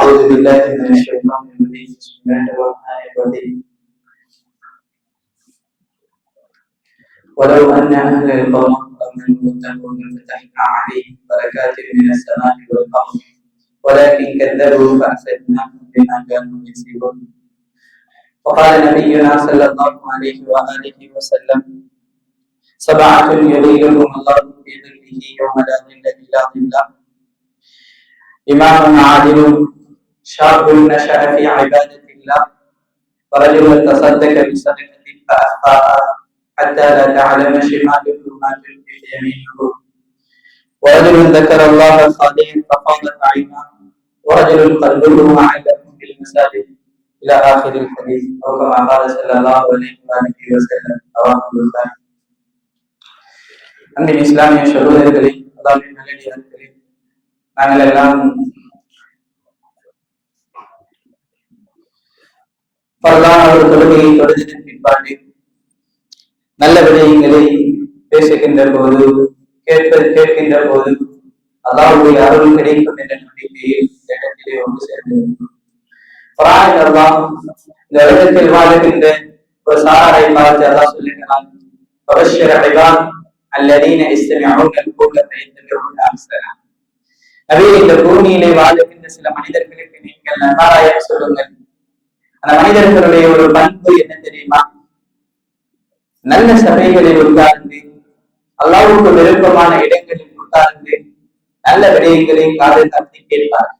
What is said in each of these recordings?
أعوذ بالله من الشيطان الرجيم بسم الله الرحمن الرحيم ولو أن أهل القرى آمنوا واتقوا لفتحنا عليهم بركات من السماء والأرض ولكن كذبوا فأخذناهم بما كانوا يكسبون. وقال نبينا صلى الله عليه وآله وسلم: سبعة يظلهم الله في ظله يوم لا ظل إلا ظله: إمام عادل، شاب نشأ في عبادة الله، ورجل تصدق بصدقة فأخفاها حتى لا تعلم شماله ما تنفق يمينه، ورجل ذكر الله خاليا ففاضت عيناه، ورجل قلبه معلق بالمساجد إلى آخر الحديث، أو كما قال صلى الله عليه وآله وسلم. رواه البخاري. அன்பின் இஸ்லாமிய சகோதரர்களே, அல்லாஹ்வின் நல்லடியார்களே, நாங்கள் எல்லாம் பரவான ஒரு தொழுகையை தொழுதலின் பின்பாடு நல்ல விடயங்களை பேசுகின்ற போது கேட்கின்ற போது அல்லாஹ்வுடைய அருள் கிடைக்கும் என்ற நம்பிக்கையை இந்த இடத்திலே ஒன்று சேர்ந்திருக்கிறோம். குர்ஆனில் அல்லாஹ் இந்த உலகத்தில் வாழ்கின்ற ஒரு சாராரை பார்த்து அல்லாஹ் சொல்லுகிறான்: வபஷ்ஷிர இபாத் அல்லதீன யஸ்தமிஊன அல்-கௌல ஃபயத்தபிஊன அஹ்ஸனா. நபியே, இந்த பூமியிலே வாழ்கின்ற சில மனிதர்களுக்கு நீங்கள் நன்மாராயம் சொல்லுங்கள். அந்த மனிதர்களுடைய ஒரு பண்பு என்ன தெரியுமா? நல்ல சபைகளில் உட்கார்ந்து, அல்லாஹ்வுக்கு விருப்பமான இடங்களில் உட்கார்ந்து நல்ல விடயங்களை காதில் தட்டி கேட்பார்.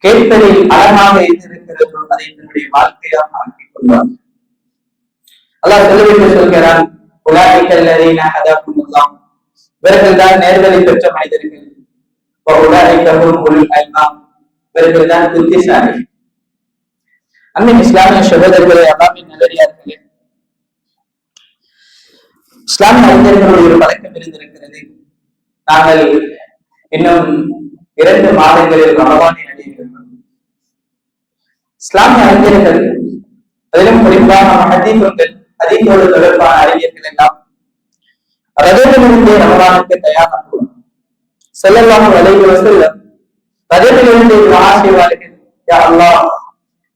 கேட்பதில் அழகாக இருக்கிறதோ அதை தன்னுடைய வாழ்க்கையாக ஆக்கிக் கொள்வார். அல்லாஹ் சொல்லிவிட்டு சொல்கிறான்: உலாயிக அல்லதீன ஹதாஹுமுல்லாஹ், இவர்கள் தான் நேர்வழி பெற்ற மனிதர்கள். உலாயிக ஹும் உலுல் அல்பாப், இவர்கள் தான் புத்திசாலி. அன்பின் இஸ்லாமிய சகோதரர்களே, அல்லாஹ்வின் நல்லடியார்களே, இஸ்லாமிய அறிஞர்களுடைய ஒரு பழக்கம் இருந்திருக்கிறது. நாங்கள் இன்னும் 2 மாதங்களில் ரமலானை அடைகிறோம். இஸ்லாமிய அறிஞர்கள், அதிலும் குறிப்பாக ஹதீஸோடு தொடர்பான அறிஞர்கள் எல்லாம் ரஜபிலிருந்தே ரமலானுக்கு தயாராகுவோம். ஸல்லல்லாஹு அலைஹி வஸல்லம் ரஜபிலிருந்தே துஆ செய்வார்கள்: யா அல்லாஹ்,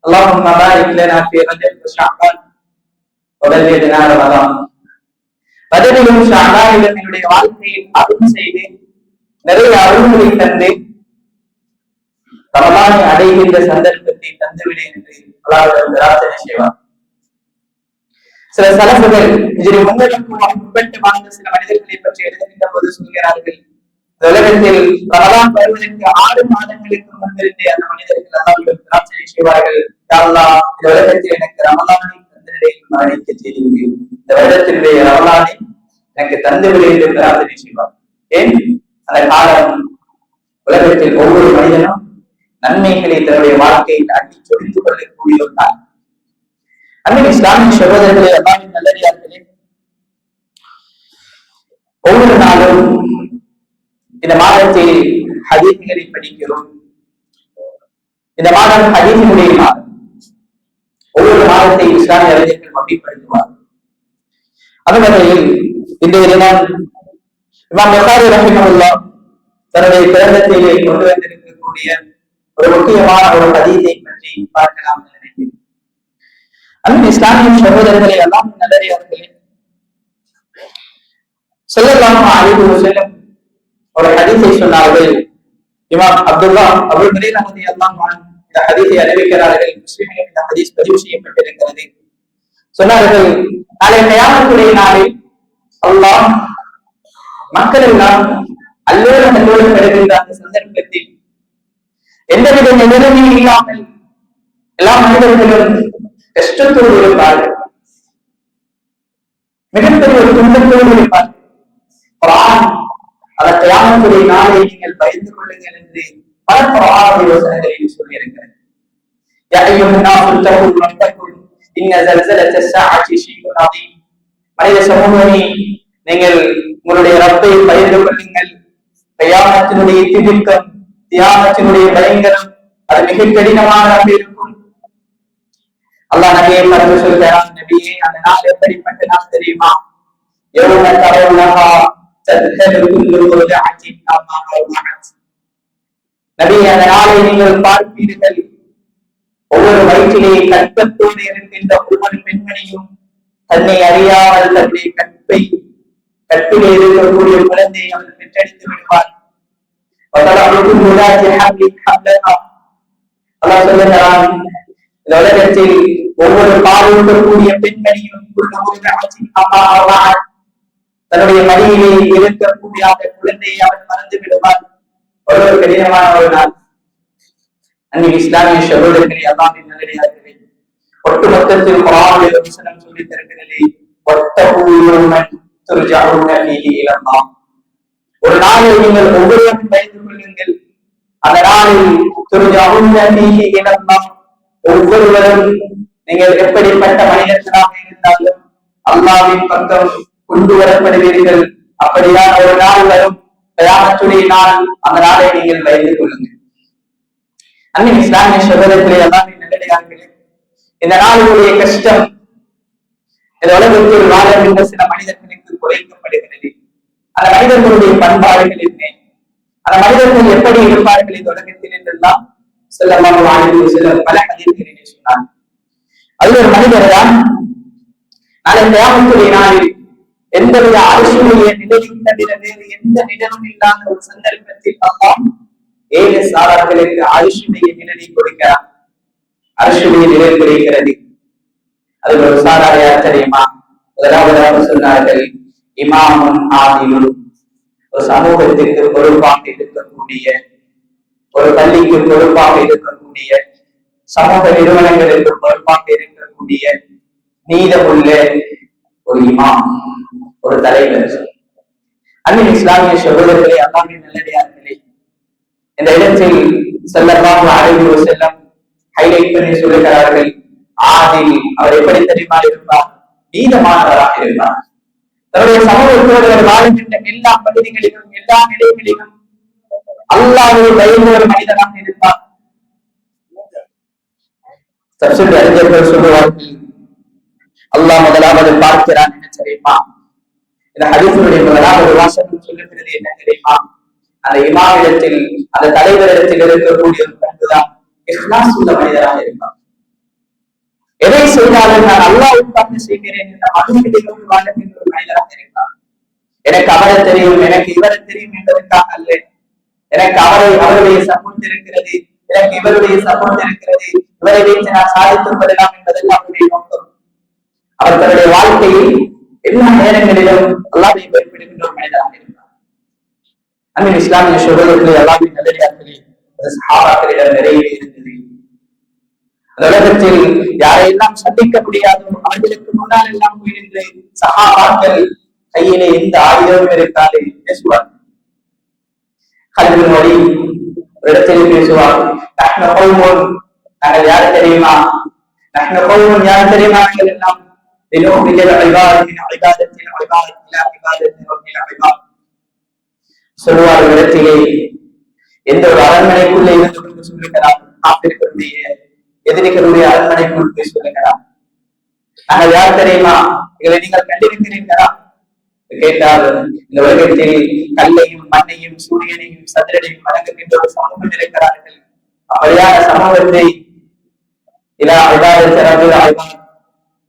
அல்லாஹும்ம பாரிக் லனா ஃபீ ரஜப் வ ஷஅபான் வ பல்லிக்னா ரமலான். ரஜபிலும் ஷஅபானிலும் என்னுடைய வாழ்க்கையில் அருள் செய்து நிறைய அருள்களை தந்து ரமலானை அடைகின்ற சந்தர்ப்பத்தை தந்துவிடு என்று அல்லாஹ்விடம் பிரார்த்தனை செய்வார். சில சலஃபுகள் இதில் முன்பட்டு வாழ்ந்த சில மனிதர்களை பற்றி எழுதுகின்ற போது சொல்கிறார்கள்: உலகத்தில் ரமலான் வருவதற்கு 6 மாதங்களுக்கு முன்பிருந்தே அந்த மனிதர்கள் அல்லாஹ்விடம் பிரார்த்தனை செய்வார்கள்: யா அல்லாஹ், இந்த உலகத்தில் எனக்கு ரமலானை தந்தடையில் மரணிக்க செய்துவிடு, இந்த வருடத்தினுடைய ரமலானை எனக்கு தந்துவிடு என்று பிரார்த்தனை செய்வார். ஏன்? அந்த காலம் உலகத்தில் ஒவ்வொரு மனிதனும் நன்மைகளை தன்னுடைய வாழ்க்கையில் அள்ளி சொரிந்து கொள்ளக்கூடிய ஒரு காலம். அன்பின் இஸ்லாமிய சகோதரர்களே, அல்லாஹ்வின் நல்லடியார்களே, ஒவ்வொரு நாளும் இந்த மாதத்தில் ஹதீஸ்களை படிக்கிறோம். இந்த மாதம் ஹதீஸினுடைய மாதம். ஒவ்வொரு மாதத்தை இஸ்லாமிய அறிஞர்கள் வகைப்படுத்துவார். அந்த வகையில் இன்றைய தினம் இமாம் புகாரி ரஹிமஹுல்லாஹ் தன்னுடைய கிரந்தத்திலே கொண்டு வந்திருக்கக்கூடிய ஒரு முக்கியமான ஒரு ஹதீஸை பற்றி பார்க்கலாம் என்று நினைக்கிறேன். அன்பின் இஸ்லாமிய சகோதரர்களே, அல்லாஹ்வின் நல்லடியார்களே, ஸல்லல்லாஹு அலைஹி வஸல்லம் ஒரு ஹதீஸை சொன்னார்கள். இமாம் அப்துல்லாஹ் அபூ ஹுரைரா ரலியல்லாஹு அன்ஹு இந்த ஹதீஸை அறிவிக்கிறார்கள். முஸ்லிமில் இந்த ஹதீஸ் பதிவு செய்யப்பட்டிருக்கிறது. சொன்னார்கள்: நாளை கியாமத்துடைய நாளில் அல்லாஹ் மக்கள் எல்லாம் அல்லோடு பெறுகின்ற அந்த சந்தர்ப்பத்தில் எந்தவித நிலைமையும் இல்லாமல் எல்லா மனிதர்களும் கஷ்டத்தோடு இருப்பார்கள், மிகப்பெரிய ஒரு துன்பத்தோடு இருப்பார்கள். குர்ஆன் அந்த கியாமத்துடைய நாளை நீங்கள் பயந்து கொள்ளுங்கள் என்று பல குர்ஆனுடைய வசனங்களில் சொல்லியிருக்கிறது. யா அய்யுஹன் நாஸு தகூ ரப்பக்கும் இன்ன ஸல்ஸலத்த ஸாஅத்தி ஷைஉன் அதீம். மனித சமூகமே, நீங்கள் உங்களுடைய ரப்பை பயந்து கொள்ளுங்கள். கியாமத்தினுடைய திடுக்கம், கியாமத்தினுடைய பயங்கரம், அது மிக கடினமாக இருக்கும். அல்லாஹ் நபியை பார்த்து சொல்கிறான்: நபியே, அந்த நாள் எப்படிப்பட்ட நாள் தெரியுமா? யௌம தரவுனஹா தத்ஹலு குல்லு முர்திஅத்தின் அம்மா அர்தஅத். நபி, அந்த நாளை நீங்கள் பார்ப்பீர்கள், ஒவ்வொரு வயிற்றிலே கற்பத்தோடு இருக்கின்ற ஒவ்வொரு பெண்மணியும் தன்னை அறியாமல் தன்னுடைய கற்பிலே இருக்கக்கூடிய குழந்தையை அவர் பெற்றெடுத்து விடுவார். இந்த உலகத்தில் ஒவ்வொரு பாலூட்டக்கூடிய பெண்மணியும் தன்னுடைய மடியிலே இருக்கக்கூடிய அந்த குழந்தையை அவர் மறந்து விடுவார். ஒரு கடினமான ஒரு நாள். அன்னைக்கு இஸ்லாமிய சகோதரர்களே, அல்லாஹ்வின் நல்லடியார்களே, ஒட்டுமொத்தத்தில் குர்ஆனுடைய வசனம் சொல்லித் தருகிறது, ஒரு நாளில் நீங்கள் ஒவ்வொருவரும் பயந்து கொள்ளுங்கள். அந்த நாளில் ஒவ்வொருவரும் நீங்கள் எப்படிப்பட்ட மனிதர்களாக இருந்தாலும் அல்லாஹ்வின் பக்கம் கொண்டு வரப்படுவீர்கள். அப்படியான ஒரு நாள் வரும், கியாமத்துடைய நாள். அந்த நாளை நீங்கள் பயந்து கொள்ளுங்கள். அன்னைக்கு இஸ்லாமிய சகோதரர்களே, அல்லாஹ்வின் நல்லடியார்களே, இந்த நாளுடைய கஷ்டம் இந்த உலகத்தில் வாழுகின்ற சில மனிதர்களுக்கு குறைக்கப்படுகிறது. அந்த மனிதர்களுடைய பண்பாடுகள் என்ன, அந்த மனிதர்கள் எப்படி இருப்பார்கள் இந்த உலகத்தில் என்றெல்லாம் ஸல்லல்லாஹு அலைஹி வஸல்லம் பல ஹதீஸ்களிலே சொன்னார். அது ஒரு மனிதர் தான் நாளை கியாமத்துடைய நாளில் எந்தவித அரசுடைய நிலையும் தவிர வேறு எந்த நிலையும் இல்லாத ஒரு சந்தர்ப்பத்தில் அல்லாஹ் 7 சாரார்களுக்கு அரசுடைய நிலையை கொடுக்கிறார். அரசுடைய நிலை கிடைக்கிறது. அது ஒரு சாரார் யார் தெரியுமா? முதலாவதாக சொன்னார்கள், இமாமுன் ஆதிலுன், ஒரு சமூகத்திற்கு பொறுப்பாக இருக்கக்கூடிய, ஒரு பள்ளிக்கு பொறுப்பாக இருக்கக்கூடிய, சமூக நிறுவனங்களுக்கு பொறுப்பாக இருக்கக்கூடிய நீதமுள்ள ஒரு இமாம், ஒரு தலைவர். அன்பின் இஸ்லாமிய சகோதரர்களே, அல்லாஹ்வின் நல்லடியார்களே, இந்த இடத்தில் ஸல்லல்லாஹு அலைஹி வஸல்லம் ஹைலைட் பண்ணி சொல்லுகிறார்கள், ஆதில் அவர் எப்படி தெரியுமா இருப்பார்? நீதமானவராக இருப்பார். தன்னுடைய சமூகத்தோடு வாழ்கின்ற எல்லா பகுதிகளிலும் எல்லா நிலைகளிலும் அல்லாஹ்வை பயந்த ஒரு மனிதனாக இருப்பார். தஃசீர் அறிஞர்கள் சொல்லுவார்கள், அல்லாஹ் முதலாவது பார்க்கிறான் என்ன தெரியுமா? இந்த ஹதீஸுடைய முதலாவது வாசகம் சொல்லுகிறது என்ன தெரியுமா? அந்த இமாமிடத்தில், அந்த தலைவரிடத்தில் இருக்கக்கூடிய ஒரு பண்புதான் இஹ்லாஸ் உள்ள மனிதராக இருப்பார். எதை செய்தாலும் நான் அல்லாஹ்வுக்காக செய்கிறேன் என்ற மனநிலையோடு வாழ்கின்ற ஒரு மனிதராக இருப்பார். எனக்கு அவரை தெரியும், எனக்கு இவரை தெரியும் என்பதற்காக அல்ல. எனக்கு அவருடைய சப்போர்ட் இருக்கிறது, எனக்கு இவருடைய சப்போர்ட் இருக்கிறது, இவரை வைத்து நான் சாதித்துக் கொள்ளலாம் என்பதெல்லாம் அவருடைய நோக்கம். அவர் தன்னுடைய வாழ்க்கையில் எல்லா நேரங்களிலும் அல்லாஹ்வை பயப்படுகின்ற ஒரு மனிதராக இருப்பார். அன்பின் இஸ்லாமிய சகோதரர்களே, அல்லாஹ்வின் நல்லடியார்களே, சஹாபாக்களிடம் நிறைய இருந்தது. அந்த உலகத்தில் யாரையெல்லாம் சந்திக்க முடியாதோ அவர்களுக்கு முன்னால் எல்லாம் போயிருந்து சஹாபாக்கள் கையிலே எந்த ஆயுதமும் இருக்காது பேசுவார். கல்வி மொழி ஒரு இடத்தில் பேசுவார், நாங்கள் யார் தெரியுமா? யார் தெரியுமா? நாங்கள் எல்லாம் சொல்லுவார். இடத்திலே எந்த ஒரு அரண்மனைக்குள்ளே இருந்து கொண்டு சொல்லுகிறார், காப்பிற்குரிய எதிரிகளுடைய அரண்மனைக்குள் போய் சொல்லுகிறார், நாங்கள் யார் தெரியுமா? எங்களை நீங்கள் கண்டிருக்கிறீர்களா? கேட்டால், இந்த உலகத்தில் கல்லையும் மண்ணையும் சூரியனையும் சந்திரனையும் வணங்குகின்ற ஒரு சமூகம் இருக்கிறார்கள். அப்படியான சமூகத்தை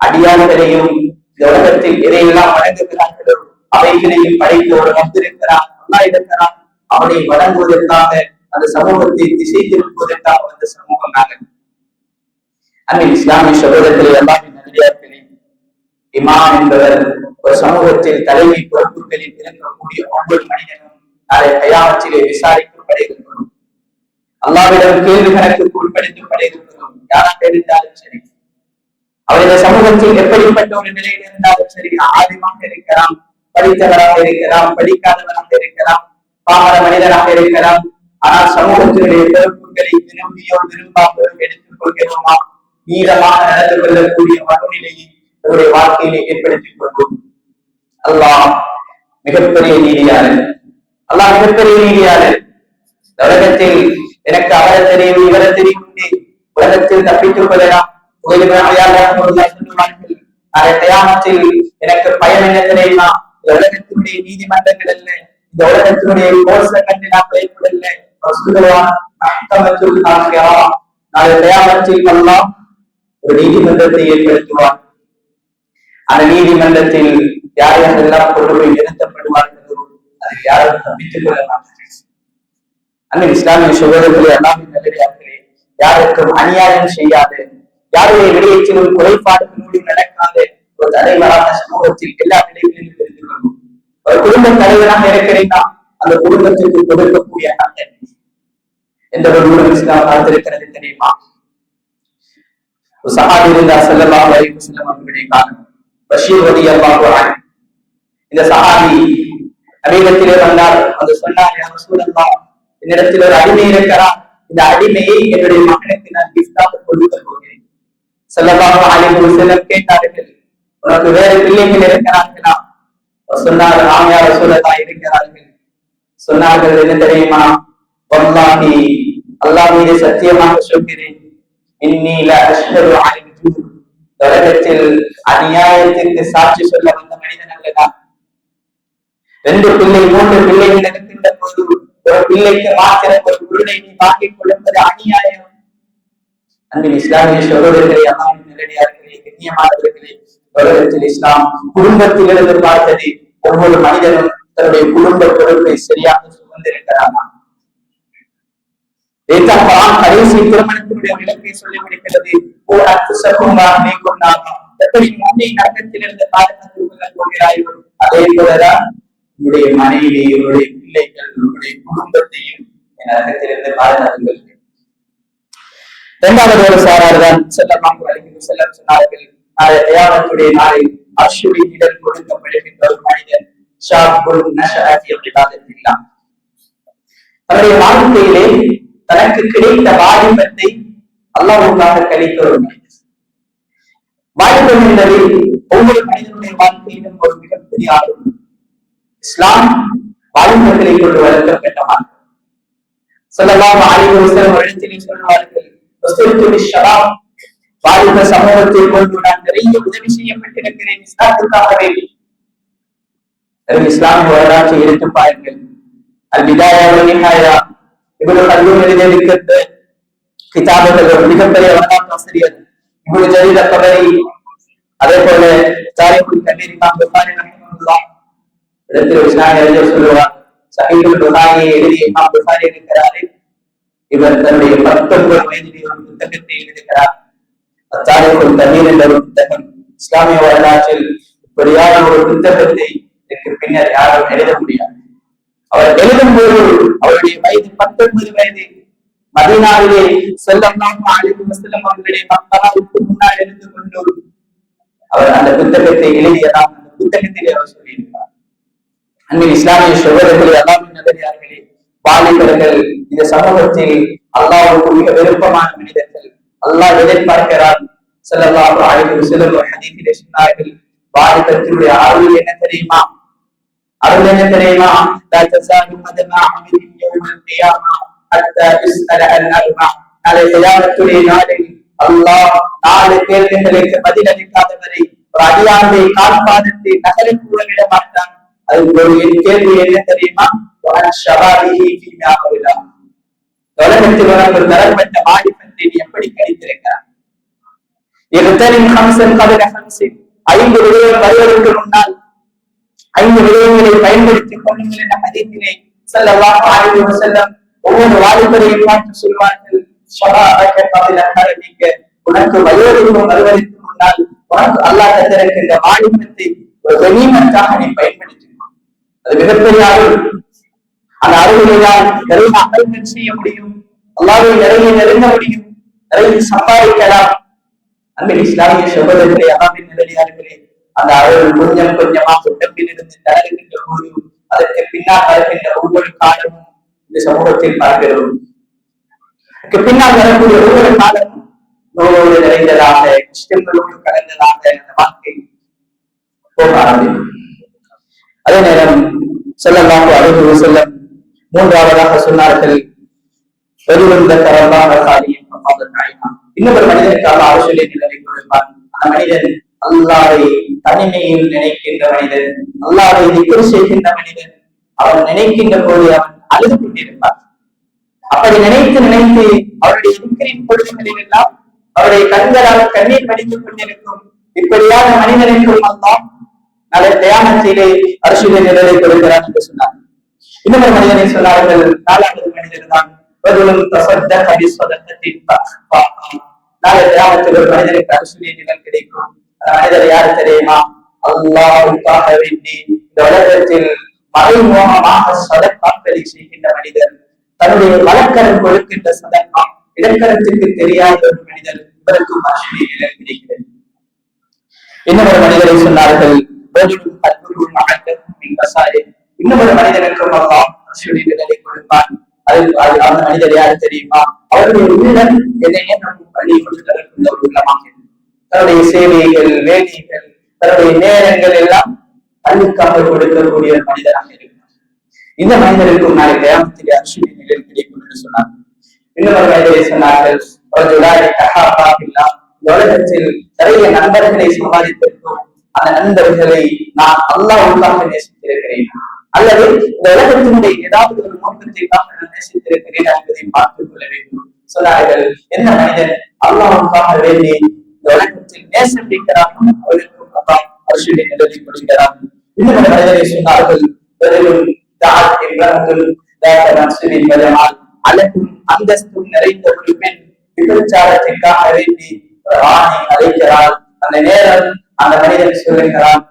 அடியார்களையும் இந்த உலகத்தில் எதையெல்லாம் வணங்குகிறார்களோ அவைகளையும் படைத்து ஒரு வந்திருக்கிறான், நல்லா இருக்கிறான். அவனை வணங்குவதற்காக, அந்த சமூகத்தை திசை திருப்புவதற்காக வந்த சமூகம் நாங்கள். அன்பின் இஸ்லாமிய சகோதரர்களே, அல்லாஹ்வின் நல்லடியார்களே, இமாம் என்பவர் ஒரு சமூகத்தில் தலைமை பொறுப்புகளில் இருக்கக்கூடிய ஒவ்வொரு மனிதனும் நாளை கியாமத்திலே விசாரிக்கப்படுகிறோம். அல்லாஹ்விடம் கேள்வி கணக்குக்கு உட்படுத்தப்படுகிறோம். யாராக இருந்தாலும் சரி, அவர் இந்த சமூகத்தில் எப்படிப்பட்ட ஒரு நிலையில் இருந்தாலும் சரி, ஆதிமாக இருக்கலாம், படித்தவராக இருக்கலாம், படிக்காதவராக இருக்கலாம், பாமர மனிதராக இருக்கலாம். ஆனால் சமூகத்தினுடைய பொறுப்புகளை விரும்பியோ விரும்பாமோ எடுத்துக் கொள்கிறோமா, நீளமாக நடந்து கொள்ளக்கூடிய மனநிலையை அவருடைய வாழ்க்கையிலே ஏற்படுத்திக் கொள்வோம். அல்லாஹ் மிகப்பெரிய நீதியாளர். அல்லாஹ் மிகப்பெரிய நீதியாளர். உலகத்தில் எனக்கு அவரை தெரியும், இவரை தெரியும், உலகத்தில் தப்பித்துக் கொள்ளலாம். எனக்கு பயன் என்ன தெரியுமா? இந்த உலகத்தினுடைய நீதிமன்றங்கள் அல்ல, இந்த உலகத்தினுடைய கோர்ஸை கண்டு நான் பயப்படல. நாளை கியாமத்தில் அல்லாஹ் ஒரு நீதிமன்றத்தை ஏற்படுத்துவார். அந்த நீதிமன்றத்தில் யார் யாரெல்லாம் கொண்டு போய் நிறுத்தப்படுவார்களோ அதில் யாரும் தப்பித்துக் கொள்ள மாட்டார்கள். அந்த இஸ்லாமிய சகோதரர்களே, அல்லாஹ்வின் நல்லடியார்களே, யாருக்கும் அநியாயம் செய்யாது, யாருடைய விடயத்திலும் குறைபாடுகளோடு நடக்காது ஒரு தலைவரான சமூகத்தில் எல்லா நிலைகளிலும் தெரிந்து கொள்வோம். ஒரு குடும்ப தலைவராக இருக்கிறேன்னா அந்த குடும்பத்திற்கு கொடுக்கக்கூடிய அந்த எந்த ஒரு நூல் இஸ்லாம் பார்த்திருக்கிறது தெரியுமா? சஹாபி இருந்தார் ஸல்லல்லாஹு அலைஹி வஸல்லம் அவர்களுடைய காலம். பஷீர் ரலியல்லாஹு அன்ஹு இந்த சஹாபி நபியிடத்திலே வந்தார். வந்து சொன்னார், யா ரசூலல்லாஹ், என்னிடத்தில் ஒரு அடிமை இருக்கிறார், இந்த அடிமையை என்னுடைய மகனுக்கு நான் கிஃப்டாக கொடுக்க போகிறேன். ஸல்லல்லாஹு அலைஹி வஸல்லம் கேட்டார்கள், உனக்கு வேறு பிள்ளைகள் இருக்கிறார்களா? சொன்னார், ஆம் யா ரசூலல்லாஹ், இருக்கிறார்கள். சொன்னார்கள், என்ன தெரியுமா? வல்லாஹி, அல்லாஹ் மீது சத்தியமாக சொல்கிறேன், இன்னி லா அஷ்ஹது அலல் ஜூர், உலகத்தில் அநியாயத்திற்கு சாட்சி சொல்ல வந்த மனிதன் அல்லதான். 2 பிள்ளை 3 பிள்ளைகள் இருக்கின்ற போது ஒரு பிள்ளைக்கு மாத்திரம் ஒரு பொருளை நீ வாங்கிக் கொடுப்பது அநியாயம். அன்பின் இஸ்லாமிய சகோதரர்களே, அல்லாஹ்வின் நல்லடியார்களே, கண்ணியமானவர்களே, உலகத்தில் இஸ்லாம் குடும்பத்திலிருந்து பார்த்தது ஒவ்வொரு மனிதனும் தன்னுடைய குடும்ப பொறுப்பை சரியாக சுமந்திருக்கிறானா? கடைசி திருமணத்தினுடைய விளக்கை சொல்லி முடிக்கிறது. எப்படி முன்னே நரகத்திலிருந்து பாதுகாத்துக் கொள்ளப் போகிறாயோ அதே போலதான் உங்களுடைய மனைவி, உங்களுடைய பிள்ளைகள், உங்களுடைய குடும்பத்தையும் நரகத்திலிருந்து பாதுகாத்துக் கொள்ளுங்கள். 2வது ஒரு சாரார்தான் ஸல்லல்லாஹு அலைஹி வஸல்லம் சொன்னார்கள், கியாமத்துடைய நாளில் அர்ஷுவின் நிழல் கொடுக்கப்படுகின்ற ஒரு மனிதன் ஷாபுன் நஷஅ ஃபீ இபாதத்தில்லாஹ், தன்னுடைய வாழ்க்கையிலே தனக்கு கிடைத்த வாலிபத்தை அல்லாஹ்வுக்காக கழித்த ஒரு மனிதன். வாலிபம் என்பது ஒவ்வொரு மனிதனுடைய வாழ்க்கையிலும் ஒரு மிகப்பெரிய ஆர்வம். இஸ்லாம் வாலிபர்களை கொண்டு வளர்க்கப்பட்ட மார்க்கம். ஸல்லல்லாஹு அலைஹி வஸல்லம் இடத்திலே சொல்வார்கள், வாலிப சமூகத்தை கொண்டு நான் நிறைய உதவி செய்யப்பட்டிருக்கிறேன் இஸ்லாத்துக்காக வேண்டி. இஸ்லாமிய வரலாற்றை எடுத்து பாருங்கள். அல் பிதாயா வல் நிஹாயா இப்னு கல்தூன் எழுதியிருக்கிற கிதாபுகள் மிகப்பெரிய வரலாற்று ஆசிரியர் இப்னு ஜரீர் அத்-தபரி, அதே போல தாரிகுல் கபீர் இமாம் புகாரி ரஹிமஹுல்லாஹ் இடத்தில் இஸ்லாம் எழுதி சொல்லுவார், சஹீஹுல் புகாரியை எழுதிய இமாம் புகாரி இருக்கிறாரே, இவர் தன்னுடைய 19 வயதிலே ஒரு புத்தகத்தை எழுதுகிறார். தாரிகுல் கபீர் என்ற ஒரு புத்தகம். இஸ்லாமிய வரலாற்றில் இப்படியான ஒரு புத்தகத்தை இதற்கு பின்னர் யாரும் எழுத முடியாது. அவர் எழுதும்போது அவருடைய வயது 19 வயது. மதீனாவிலே ஸல்லல்லாஹு அலைஹி வஸல்லம் அவர்களுடைய மக்பராவுக்கு முன்னால் இருந்து கொண்டு அவர் அந்த புத்தகத்தை எழுதியதாக அந்த புத்தகத்திலே அவர் சொல்லியிருக்கிறார். அன்பின் இஸ்லாமிய சகோதரர்களே, அல்லாஹ்வின் நல்லடியார்களே, வாலிபர்கள் இந்த சமூகத்தில் அல்லாஹ்வுக்கு மிக விருப்பமான மனிதர்கள். அல்லாஹ் எதிர்பார்க்கிறார். ஸல்லல்லாஹு அலைஹி வஸல்லம் ஒரு ஹதீஸிலே சொன்னார்கள், வாலிபத்தினுடைய அருள் என்ன தெரியுமா? அருள் என்ன தெரியுமா? லா தஸாலு கதமா அமிரின் யௌமல் கியாமா ஹத்தா யுஸ்அல அன் அர்பா. நாளை கியாமத்துடைய நாளில் அல்லாஹ் 4 கேள்விகளுக்கு பதிலளிக்காத வரை ஒரு அடியானுடைய கால்பாதத்தை நகருக்கு கூட விட மாட்டான். அது ஒரு கேள்வி என்ன தெரியுமா? உலகத்தில் உனக்கு தரப்பட்ட வாலிபத்தை நீ எப்படி கழித்திருக்கிறார்? 5 விடயங்கள் வருவதற்கு முன்னால் 5 விடயங்களை பயன்படுத்திக் கொள்ளுங்கள் என்ற ஹதீஸிலே ஸல்லல்லாஹு அலைஹி வஸல்லம் ஒவ்வொரு வாலிபரையும் பார்த்து சொல்வார்கள், உனக்கு வயோதிகம் வருவதற்கு முன்னால் உனக்கு அல்லாஹ் தந்திருக்கின்ற வாலிபத்தை ஒரு கனிமத்தாக நீ பயன்படுத்தினான். அது மிகப்பெரிய அருள். அந்த அருளினால் நிறைய அமல்கள் செய்ய முடியும், அல்லாஹ்வை நிறைய நெருங்க முடியும், நிறைய சம்பாதிக்கலாம். அன்பின் இஸ்லாமிய சகோதரர்களே, அல்லாஹ்வின் நல்லடியார்களே, அந்த அருள் கொஞ்சம் கொஞ்சமாக உடம்பிலிருந்து தளர்கின்ற போது அதற்கு பின்னால் வருகின்ற ஒவ்வொரு காலமும் இந்த சமூகத்தில் பார்க்கிறோம். பின்னால் வரக்கூடிய ஒவ்வொரு காலமும் நோயோடு நிறைந்ததாக, கஷ்டங்களோடு கலந்ததாக அந்த வாழ்க்கை போக ஆரம்பிக்கும். அதே நேரம் ஸல்லல்லாஹு அலைஹி வஸல்லம் 3வதாக சொன்னார்கள், இன்னொரு மனிதனுக்கு அல்லாஹ் அரசுலே நிலை கொடுப்பான். அந்த மனிதன் அல்லாஹ்வை தனிமையில் நினைக்கின்ற மனிதன், அல்லாஹ்வை திக்ர் செய்கின்ற மனிதன். அவன் நினைக்கின்ற போது அவன் அழுது கொண்டிருப்பான். அப்படி நினைத்து நினைத்து அவருடைய இருக்கிறின் பொழுதுகளில் எல்லாம் அவருடைய கண்களால் கண்ணீர் வடித்துக் கொண்டிருக்கும் இப்படியான மனிதனுக்கும் அல்லாம் நாளை தியானத்திலே அரசியலை நிழலை கொடுக்கிறார் என்று சொன்னார். இன்னொரு மனிதனை சொன்னார்கள், நாலாவது மனிதர் தான் நாளை தியானத்தில் ஒரு மனிதனுக்கு அரசியலை நிழல் கிடைக்கும். மனிதர் யாரு தெரியுமா? அல்லாஹ்வுக்காக வேண்டி இந்த உலகத்தில் மறைமுகமாக சதக்காக்களை செய்கின்ற மனிதர், தன்னுடைய வழக்கரம் கொடுக்கின்ற சதக்கா இடக்கரத்துக்கு தெரியாத ஒரு மனிதர், இவருக்கும் அரசியலை நிழல் கிடைக்கிறது. இன்னொரு மனிதரை சொன்னார்கள், இன்னொரு மனிதனுக்கும் அல்லாஹ் அரசியலை நிழலை கொடுப்பான். அந்த மனிதர் யாரு தெரியுமா? அவருடைய உள்ளம் எதையும் நமக்கு பள்ளி கொடுத்ததற்குள்ள உள்ளமாக தன்னுடைய சேவைகள், வேலைகள், தன்னுடைய நேரங்கள் எல்லாம் அள்ளுக்காக கொடுக்கக்கூடிய ஒரு மனிதராக இருக்கிறார். இந்த மனிதருக்கும் நாளை கியாமத்திலே அரசியலை நிழல் கிடைக்கும் என்று சொன்னார். இன்னொரு மனிதரை சொன்னார்கள், உலகத்தில் நிறைய நண்பர்களை சம்பாதித்திருக்கோம், அந்த நண்பர்களை நான் அல்லாஹ்வுக்காக நேசித்திருக்கிறேன், அல்லது இந்த உலகத்தினுடைய ஏதாவது ஒரு நோக்கத்திற்காக நான் நேசித்திருக்கிறேன் என்பதை பார்த்துக் கொள்ள வேண்டும் சொன்னார்கள். என்ன மனிதன் அல்லாஹ்வுக்காக வேண்டி இந்த உலகத்தில் நேசம் வைக்கிறார்கள், அவருக்கும் அல்லாஹ் அரசியலை நிழலை கொடுக்கிறார். இன்னொரு மனிதரை சொன்னார்கள், அழகும் அந்தஸ்தும் நிறைந்த ஒரு பெண் விபச்சாரத்திற்காக வேண்டி ஆணை அழைக்கிறாள். அந்த நேரம் அந்த மனிதன் சொல்லுகிறான்,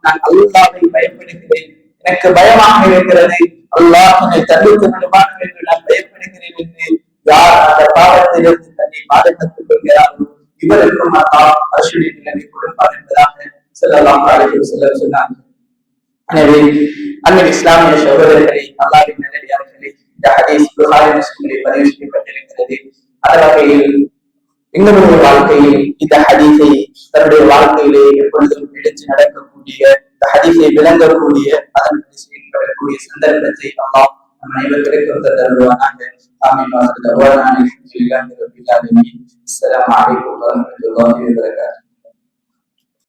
நான் அல்லாஹ்வை பயப்படுகிறேன், எனக்கு பயமாக இருக்கிறது, அல்லாஹ் என்னை தடுத்து விடுவான் என்று நான் பயப்படுகிறேன் என்று யார் அந்த பாவத்திலிருந்து தன்னை பாதுகாத்துக் கொள்கிறார்களோ இவருக்கும் அல்லாஹ் அரசியலை நிழலை கொடுப்பார் என்பதாக ஸல்லல்லாஹு அலைஹி வஸல்லம் சொன்னார். எனவே அன்பின் இஸ்லாமிய சகோதரர்களே, அல்லாஹ்வின் நல்லடியார்களே, இந்த ஹதீஸ் புகாரி முஸ்லிமில் பதிவு செய்யப்பட்டிருக்கிறது. அந்த வகையில் எங்களுடைய வாழ்க்கையில் இந்த ஹதீஸை தன்னுடைய வாழ்க்கையிலே எப்பொழுதும் எடுத்து நடக்கக்கூடிய, இந்த ஹதீஸை விளங்கக்கூடிய, அதன் செயல்படக்கூடிய சந்தர்ப்பத்தை அல்லாஹ் நம் அனைவருக்கும் தருவானாக. ஆமீன். அஸ்ஸலாமு அலைக்கும் வரஹ்மத்துல்லாஹி வபரகாத்துஹு.